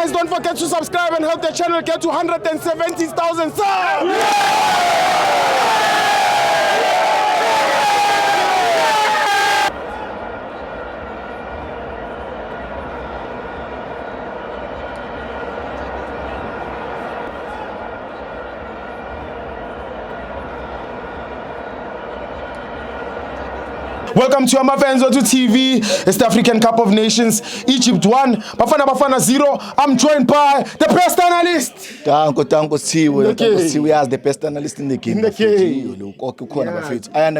Guys, don't forget to subscribe and help the channel get to 170,000 subs. Welcome to Amavenzo to TV. It's the African Cup of Nations. Egypt 1, Bafana 0. I'm joined by the best analyst. Tanko Siwe. We are the best analyst in the game. I am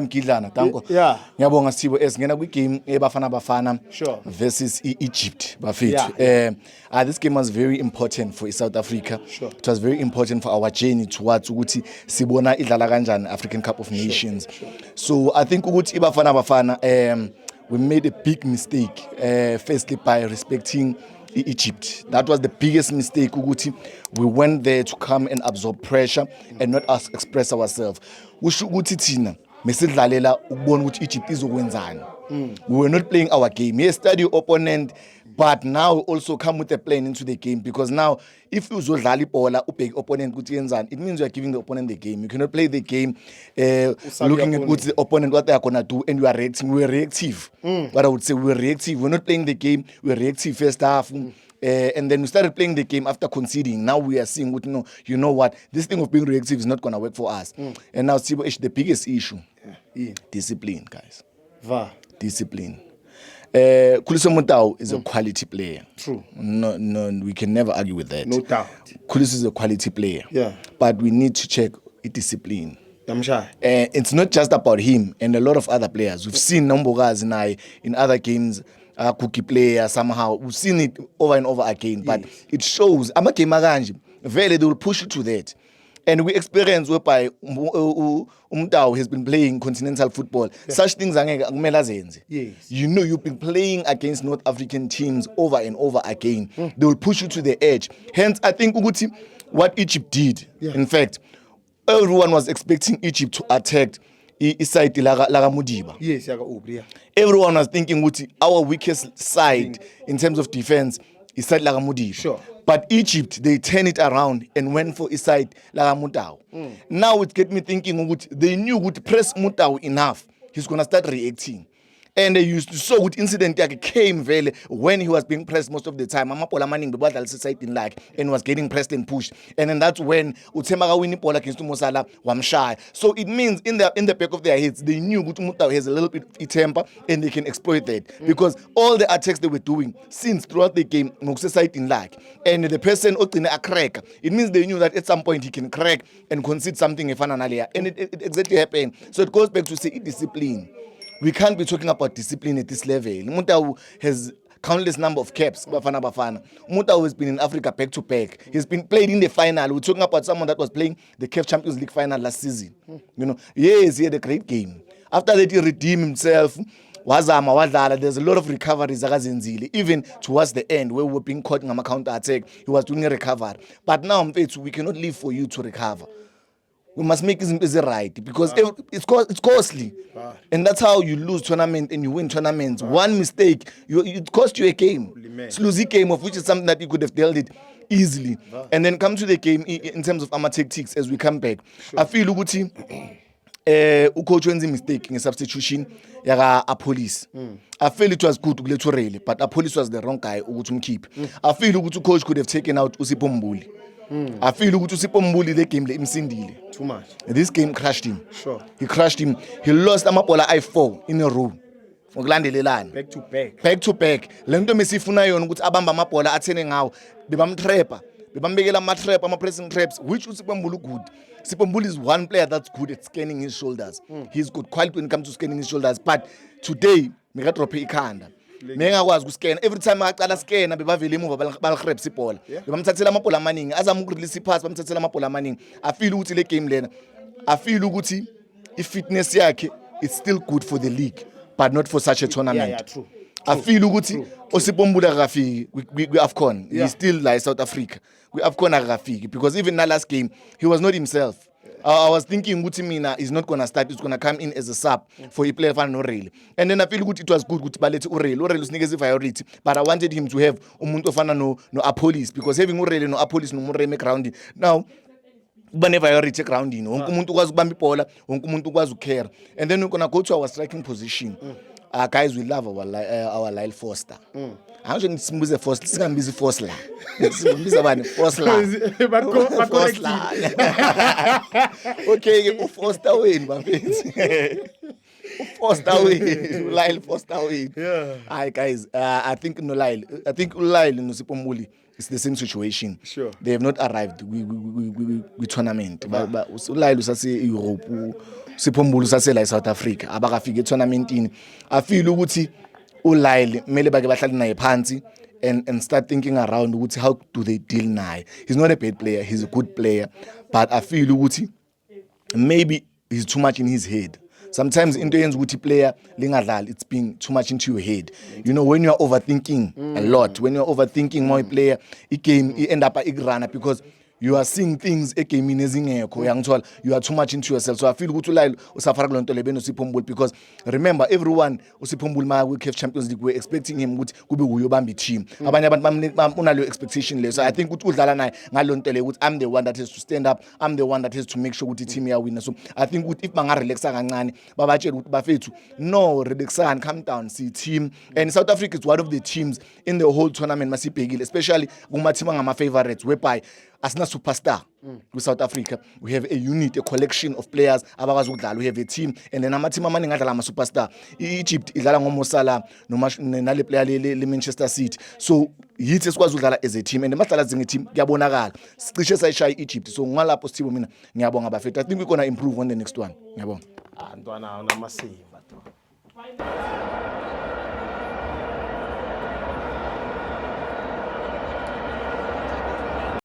Kidlana. Tanko. Yeah. Ngiyabonga Siwe esingena kwi game eBafana Sure. versus Egypt. Bafethu. This game was very important for South Africa. Sure. It was very important for our journey towards ukuthi sibona idlala kanjani African Cup of Nations. Sure. So I think ukuthi iBafana we made a big mistake, firstly by respecting Egypt. That was the biggest mistake. Ukuthi we went there to come and absorb pressure and not us express ourselves. Usho ukuthi thina mesidlalela ukubona ukuthi Egypt izokwenzani. We were not playing our game. Yes, study opponent, but now also come with a plan into the game, because now if you uzodlala ibhola ubheke opponent ukuthi yenzani, it means you are giving the opponent the game. You cannot play the game looking at what the opponent what they are gonna do and you are reacting. We are reactive. But I would say we were reactive. We're not playing the game. We were reactive first half. And then we started playing the game after conceding. Now we are seeing what you know what, this thing of being reactive is not gonna work for us. And now Sibo, the biggest issue, discipline, guys. Discipline. Kholiso Motau is a quality player. True. No, we can never argue with that. No doubt. Kholiso is a quality player. Yeah. But we need to check discipline. I'm sure. It's not just about him and a lot of other players. We've seen Nombogas in other games, cookie player somehow. We've seen it over and over again. But it shows, I'm a game they will push you to that. And we experience whereby Umtao has been playing continental football. Such things are yes. You know, you've been playing against North African teams over and over again. They will push you to the edge. Hence, I think Uguti, what Egypt did, in fact, everyone was expecting Egypt to attack side Laga Mudiba. Yes, everyone was thinking our weakest side in terms of defense is side Laga Mudiba. Sure. But Egypt, they turned it around and went for Iside Laga Mutau. Now it get me thinking, they knew would press Mutau enough. He's going to start reacting. And they used to show what incident came when he was being pressed most of the time. Amapola Manning the ball society like and was getting pressed and pushed. And then that's when Utemaga winning Pola against Mosala Wamshai. So it means in the back of their heads, they knew Mutau has a little bit of temper and they can exploit that. Because all the attacks they were doing since throughout the game, society like and the person a crack. It means they knew that at some point he can crack and concede something and it exactly happened. So it goes back to say discipline. We can't be talking about discipline at this level. Mutau has countless number of caps. Bafana. Mutau has been in Africa back to back. He's been played in the final. We're talking about someone that was playing the CAF Champions League final last season. You know, yes, he had a great game. After that, he redeemed himself. There's a lot of recoveries. Even towards the end, where we were being caught in a counter attack, he was doing a recovery. But now, we cannot live for you to recover. We must make it right, because it's costly. And that's how you lose tournament and you win tournaments. One mistake, it cost you a game. It's losing game, of which is something that you could have dealt it easily. And then come to the game in terms of our tactics as we come back. I feel Uguti coach wenza mistake in substitution yaka Police. I feel it was good to but Police was the wrong guy to keep. I feel Uguti coach could have taken out Usipho Mbuli. I feel Usipho Mbuli the game imsindile. Too much. This game crushed him. Sure. He crushed him. He lost Amapola I4 in a row. Back to back. Back to back. Lento mesifuna yona ukuthi abamba amabola athene ngawo bebamtrapper. Bebambekela ama-trap, ama-pressing traps, which Usipho Mbuli good. Usipho Mbuli is one player that's good at scanning his shoulders. He's good quality when it comes to scanning his shoulders. But today, mekadrophe ikhanda. Mengakwazi ukuscan. Every time aqala scan bebavela emuva balgrabs ibhola. Bebamthathela amabhola amaningi. Azama ukurelease ipass bamthathela amabhola amaningi. I feel ukuthi le game lena. I feel ukuthi ifitness yakhe is still good for the league, but not for such a tournament. Yeah, true. I feel ukuthi Usipho Mbuli akafiki we AFCON. He's still like South Africa. We AFCON akafiki because even in that last game he was not himself. I was thinking ukuthi mina is not gonna start, it's gonna come in as a sub for a player fan no Urayli. And then I feel ukuthi it was good ukuthi balethe Urayli usinikeze priority, but I wanted him to have umuntu ofana no Apolis, because having Urayli no Apolis no Mureme ground now kuba ne-priority groundini, wonke umuntu ukwazi ukubamba ibhola, wonke umuntu ukwazi ukukera. And then we're gonna go to our striking position. Guys, we love our Lyle Foster. Angisho nithi simbuze Foster, singambizi Foster la. Simbiza bani Foster la. Foster. Okay, uFoster wenu bafethu. uFoster wenu, Lyle Foster wenu. Yeah. Hi guys, I think Lyle and Sipho Mbuli, it's the same situation. Sure. They have not arrived with tournament. But Lyle usase Europe, Sipho Mbuli usase la South Africa. Abakafika tournamentini. I feel ukuthi uLyle mele bake bahlale naye phansi and start thinking around ukuthi how do they deal naye. He's not a bad player, he's a good player, but I feel ukuthi maybe he's too much in his head. Sometimes into yenza ukuthi player lingadlali, it's being too much into your head. You know, when you are overthinking a lot, when you are overthinking more player, game end up igrana because you are seeing things egamini ezingekho uyangithola, you are too much into yourself. So I feel ukuthi uLyle usafara kulonto lebeno Sipho Mbuli, because remember everyone uSipho Mbuli ma we CAF Champions League we're expecting him ukuthi kube uyobamba team. Abanye abantu unalo expectation le. So I think ukuthi udlala naye ngalonto le ukuthi I'm the one that has to stand up, I'm the one that has to make sure ukuthi team iyawina. So I think ukuthi if banga relaxa kancane babatshela ukuthi bafethu no relaxani, calm down, see team. And South Africa is one of the teams in the whole tournament masibhekile, especially kuma team angama favorites whereby asina superstar with South Africa. We have a unit, a collection of players abakwazi ukudlala. We have a team, and then ama team amaningi adlala ama superstar. Egypt idlala ngoMo Salah nale player le Manchester City. So yithi sikwazi ukudlala as a team, and mahlala zinge team kuyabonakala. Sicishe sayishaya Egypt. So ngalapho Sithibo mina ngiyabonga bafethu. I think we're going to improve on the next one. Ngiyabonga. Ntwana unamaseva.